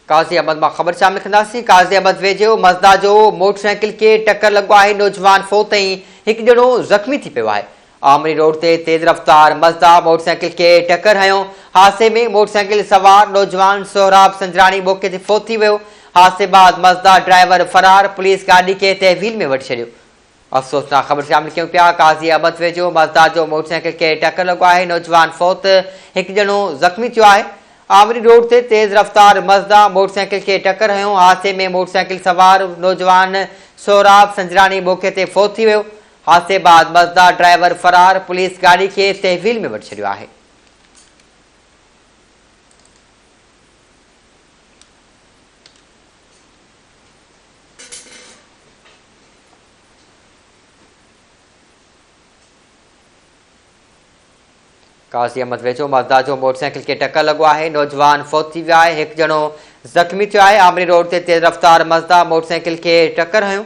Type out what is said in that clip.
काज़ी अहमद में खबर शामिल कंदासीं। काज़ी अहमद वेझो मज़दा जो मोटरसाइकिल के टक्कर लगो है। नौजवान फोत एक जणो ज़ख्मी थी पियो है। आमरी रोड से तेज रफ्तार मज़दा मोटरसाइकिल के टक्कर हयो। हादसे में मोटरसाइकिल सवार नौजवान सोहराब संजरानी मौके से फोत थी वियो। हादसे बाद मज़दा ड्राइवर फरार, पुलिस गाड़ी के तहवील में वठी छॾियो। अफ़सोसनाक खबर शामिल क्यों पिया। काज़ी अहमद वेझो मज़दा जो मोटरसाइकिल के टक्कर लगो है। नौजवान फोत एक जणो ज़ख्मी थियो है। आमरी रोड से तेज रफ्तार मज़दा मोटरसाइकिल के टक्कर हयो। हादसे में मोटरसाइकिल सवार नौजवान सोहराब संजरानी मौके से फोत थी वियो। हादसे बाद मज़दा ड्राइवर फरार, पुलिस गाड़ी के तहवील में वठी छॾियो है। काज़ी अहमद वेझो मज़दा जो मोटरसाइकिल के टक्कर लगो है। नौजवान फोत थी विया है। एक जणो ज़ख्मी थियो है। आमरी रोड से तेज रफ्तार मज़दा मोटरसाइकिल के टक्कर हयो।